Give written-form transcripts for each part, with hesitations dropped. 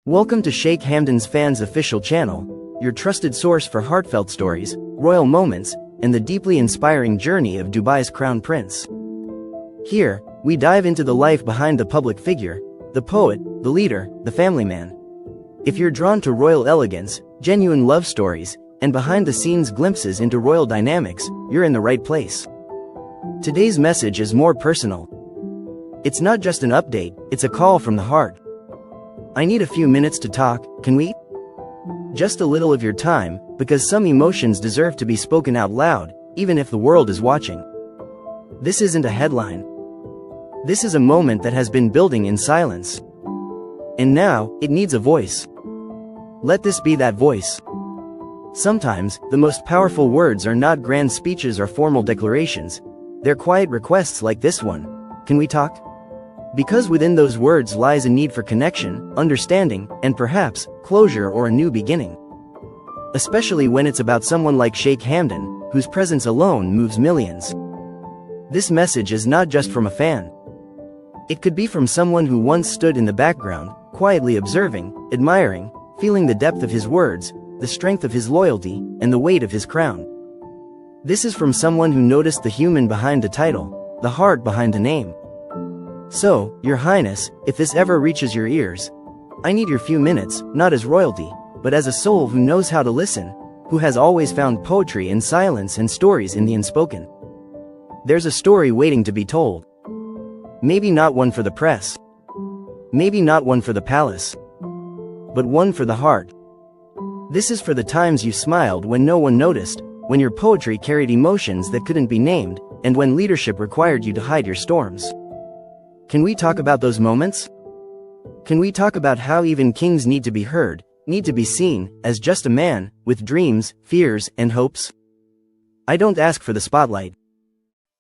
Welcome to Sheikh Hamdan's Fans official channel, your trusted source for heartfelt stories, royal moments, and the deeply inspiring journey of Dubai's Crown Prince. Here, we dive into the life behind the public figure, the poet, the leader, the family man. If you're drawn to royal elegance, genuine love stories, and behind-the-scenes glimpses into royal dynamics, you're in the right place. Today's message is more personal. It's not just an update, it's a call from the heart. I need a few minutes to talk, can we? Just a little of your time, because some emotions deserve to be spoken out loud, even if the world is watching. This isn't a headline. This is a moment that has been building in silence. And now, it needs a voice. Let this be that voice. Sometimes, the most powerful words are not grand speeches or formal declarations. They're quiet requests like this one. Can we talk? Because within those words lies a need for connection, understanding, and perhaps, closure or a new beginning. Especially when it's about someone like Sheikh Hamdan, whose presence alone moves millions. This message is not just from a fan. It could be from someone who once stood in the background, quietly observing, admiring, feeling the depth of his words, the strength of his loyalty, and the weight of his crown. This is from someone who noticed the human behind the title, the heart behind the name. So, Your Highness, if this ever reaches your ears, I need your few minutes, not as royalty, but as a soul who knows how to listen, who has always found poetry in silence and stories in the unspoken. There's a story waiting to be told. Maybe not one for the press. Maybe not one for the palace. But one for the heart. This is for the times you smiled when no one noticed, when your poetry carried emotions that couldn't be named, and when leadership required you to hide your storms. Can we talk about those moments? Can we talk about how even kings need to be heard, need to be seen, as just a man, with dreams, fears, and hopes? I don't ask for the spotlight.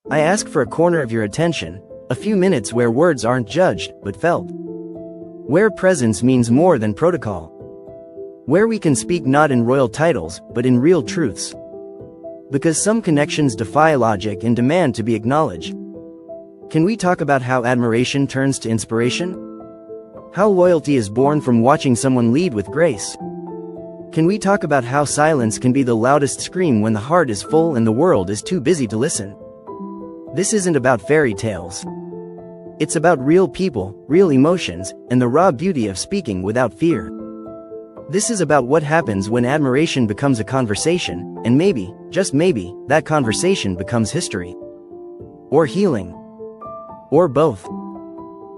I ask for a corner of your attention, a few minutes where words aren't judged, but felt. Where presence means more than protocol. Where we can speak not in royal titles, but in real truths. Because some connections defy logic and demand to be acknowledged. Can we talk about how admiration turns to inspiration? How loyalty is born from watching someone lead with grace? Can we talk about how silence can be the loudest scream when the heart is full and the world is too busy to listen? This isn't about fairy tales. It's about real people, real emotions, and the raw beauty of speaking without fear. This is about what happens when admiration becomes a conversation, and maybe, just maybe, that conversation becomes history. Or healing. Or both.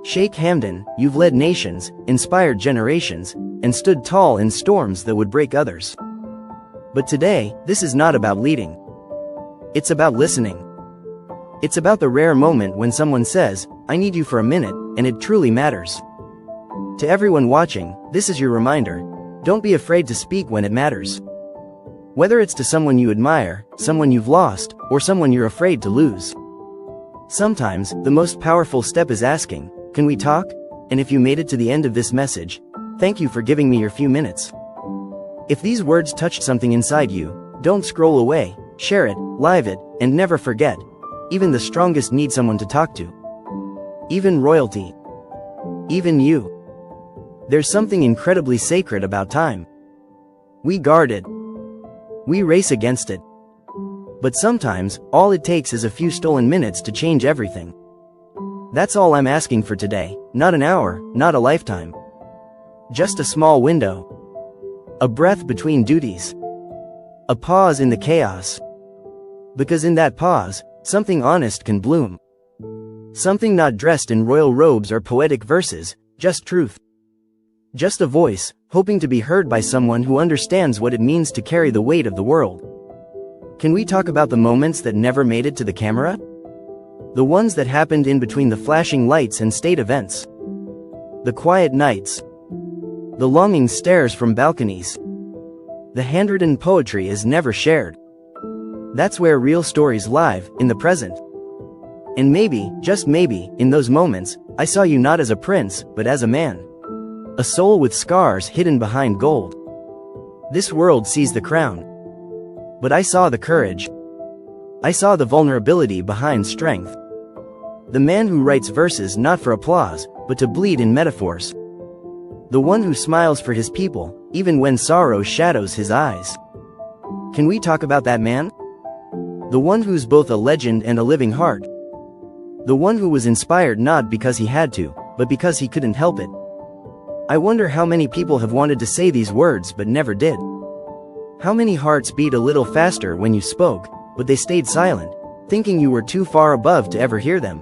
Sheikh Hamdan, you've led nations, inspired generations, and stood tall in storms that would break others. But today, this is not about leading. It's about listening. It's about the rare moment when someone says, I need you for a minute, and it truly matters. To everyone watching, this is your reminder. Don't be afraid to speak when it matters. Whether it's to someone you admire, someone you've lost, or someone you're afraid to lose. Sometimes, the most powerful step is asking, can we talk? And if you made it to the end of this message, thank you for giving me your few minutes. If these words touched something inside you, don't scroll away, share it, live it, and never forget, even the strongest need someone to talk to. Even royalty. Even you. There's something incredibly sacred about time. We guard it. We race against it. But sometimes, all it takes is a few stolen minutes to change everything. That's all I'm asking for today, not an hour, not a lifetime. Just a small window. A breath between duties. A pause in the chaos. Because in that pause, something honest can bloom. Something not dressed in royal robes or poetic verses, just truth. Just a voice, hoping to be heard by someone who understands what it means to carry the weight of the world. Can we talk about the moments that never made it to the camera? The ones that happened in between the flashing lights and state events. The quiet nights. The longing stares from balconies. The handwritten poetry is never shared. That's where real stories live, in the present. And maybe, just maybe, in those moments, I saw you not as a prince, but as a man. A soul with scars hidden behind gold. This world sees the crown. But I saw the courage. I saw the vulnerability behind strength. The man who writes verses not for applause, but to bleed in metaphors. The one who smiles for his people, even when sorrow shadows his eyes. Can we talk about that man? The one who's both a legend and a living heart. The one who was inspired not because he had to, but because he couldn't help it. I wonder how many people have wanted to say these words but never did. How many hearts beat a little faster when you spoke, but they stayed silent, thinking you were too far above to ever hear them.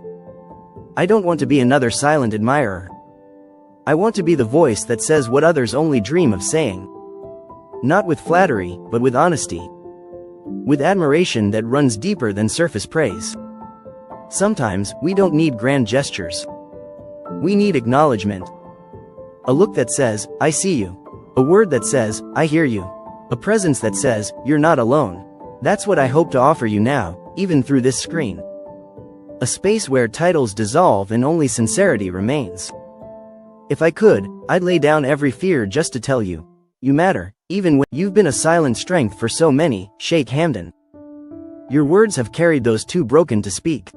I don't want to be another silent admirer. I want to be the voice that says what others only dream of saying. Not with flattery, but with honesty. With admiration that runs deeper than surface praise. Sometimes, we don't need grand gestures. We need acknowledgement. A look that says, I see you. A word that says, I hear you. A presence that says, you're not alone. That's what I hope to offer you now, even through this screen. A space where titles dissolve and only sincerity remains. If I could, I'd lay down every fear just to tell you, you matter, even when you've been a silent strength for so many, Sheikh Hamdan. Your words have carried those too broken to speak.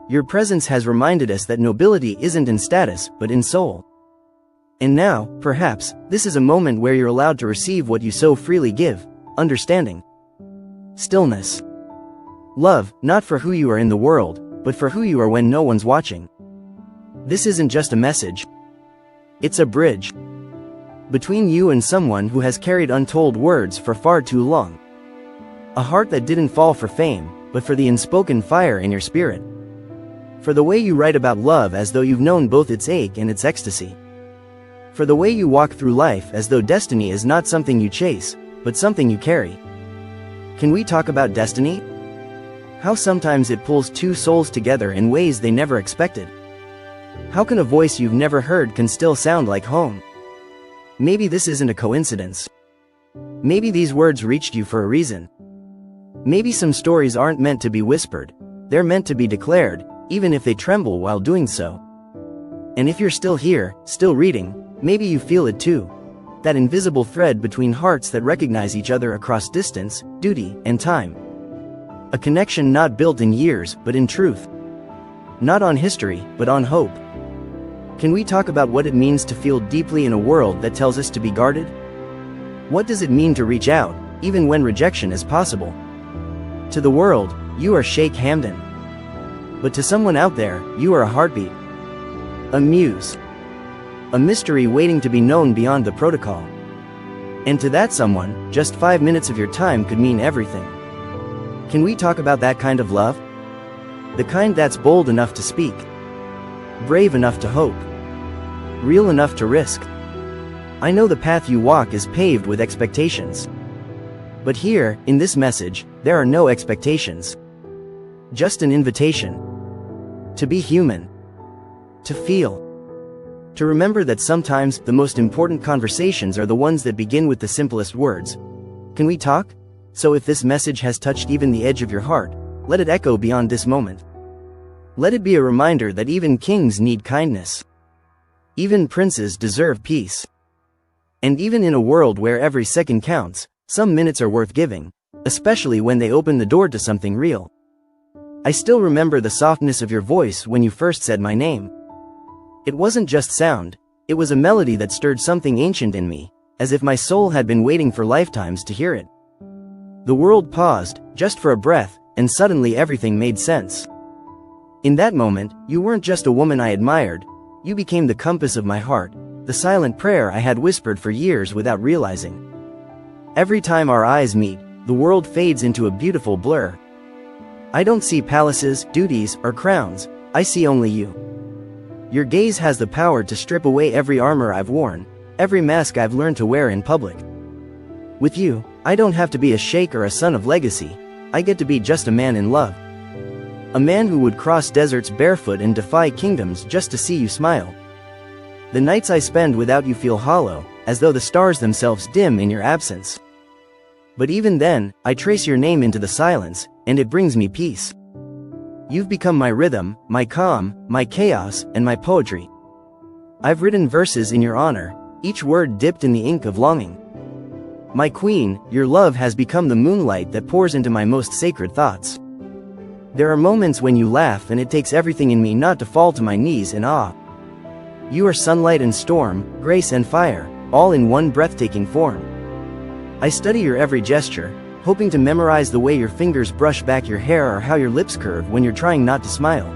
Your presence has reminded us that nobility isn't in status, but in soul. And now, perhaps, this is a moment where you're allowed to receive what you so freely give, understanding. Stillness. Love, not for who you are in the world, but for who you are when no one's watching. This isn't just a message. It's a bridge. Between you and someone who has carried untold words for far too long. A heart that didn't fall for fame, but for the unspoken fire in your spirit. For the way you write about love as though you've known both its ache and its ecstasy. For the way you walk through life as though destiny is not something you chase, but something you carry. Can we talk about destiny? How sometimes it pulls two souls together in ways they never expected. How can a voice you've never heard can still sound like home? Maybe this isn't a coincidence. Maybe these words reached you for a reason. Maybe some stories aren't meant to be whispered, they're meant to be declared, even if they tremble while doing so. And if you're still here, still reading, maybe you feel it too. That invisible thread between hearts that recognize each other across distance, duty, and time. A connection not built in years, but in truth. Not on history, but on hope. Can we talk about what it means to feel deeply in a world that tells us to be guarded? What does it mean to reach out, even when rejection is possible? To the world, you are Sheikh Hamdan. But to someone out there, you are a heartbeat. A muse. A mystery waiting to be known beyond the protocol. And to that someone, just 5 minutes of your time could mean everything. Can we talk about that kind of love? The kind that's bold enough to speak. Brave enough to hope. Real enough to risk. I know the path you walk is paved with expectations. But here, in this message, there are no expectations. Just an invitation. To be human. To feel. To remember that sometimes the most important conversations are the ones that begin with the simplest words. Can we talk? So if this message has touched even the edge of your heart, let it echo beyond this moment. Let it be a reminder that even kings need kindness. Even princes deserve peace. And even in a world where every second counts, some minutes are worth giving, especially when they open the door to something real. I still remember the softness of your voice when you first said my name. It wasn't just sound, it was a melody that stirred something ancient in me, as if my soul had been waiting for lifetimes to hear it. The world paused, just for a breath, and suddenly everything made sense. In that moment, you weren't just a woman I admired, you became the compass of my heart, the silent prayer I had whispered for years without realizing. Every time our eyes meet, the world fades into a beautiful blur. I don't see palaces, duties, or crowns, I see only you. Your gaze has the power to strip away every armor I've worn, every mask I've learned to wear in public. With you, I don't have to be a sheikh or a son of legacy, I get to be just a man in love. A man who would cross deserts barefoot and defy kingdoms just to see you smile. The nights I spend without you feel hollow, as though the stars themselves dim in your absence. But even then, I trace your name into the silence, and it brings me peace. You've become my rhythm, my calm, my chaos, and my poetry. I've written verses in your honor, each word dipped in the ink of longing. My queen, your love has become the moonlight that pours into my most sacred thoughts. There are moments when you laugh and it takes everything in me not to fall to my knees in awe. You are sunlight and storm, grace and fire, all in one breathtaking form. I study your every gesture, hoping to memorize the way your fingers brush back your hair or how your lips curve when you're trying not to smile.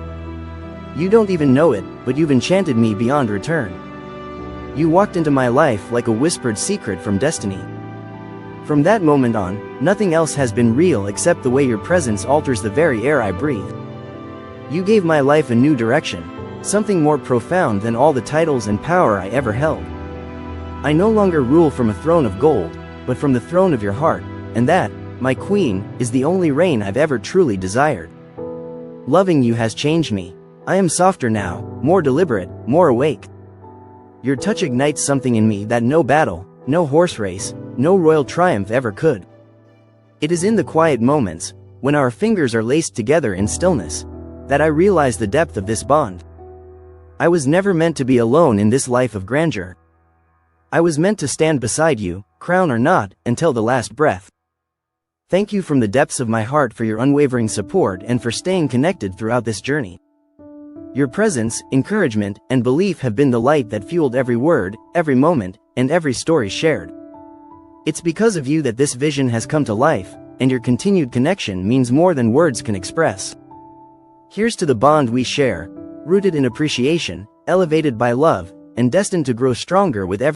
You don't even know it, but you've enchanted me beyond return. You walked into my life like a whispered secret from destiny. From that moment on, nothing else has been real except the way your presence alters the very air I breathe. You gave my life a new direction, something more profound than all the titles and power I ever held. I no longer rule from a throne of gold, but from the throne of your heart, and that, my queen, is the only reign I've ever truly desired. Loving you has changed me. I am softer now, more deliberate, more awake. Your touch ignites something in me that no battle, no horse race, no royal triumph ever could. It is in the quiet moments, when our fingers are laced together in stillness, that I realize the depth of this bond. I was never meant to be alone in this life of grandeur. I was meant to stand beside you, crown or not, until the last breath. Thank you from the depths of my heart for your unwavering support and for staying connected throughout this journey. Your presence, encouragement, and belief have been the light that fueled every word, every moment, and every story shared. It's because of you that this vision has come to life, and your continued connection means more than words can express. Here's to the bond we share, rooted in appreciation, elevated by love, and destined to grow stronger with every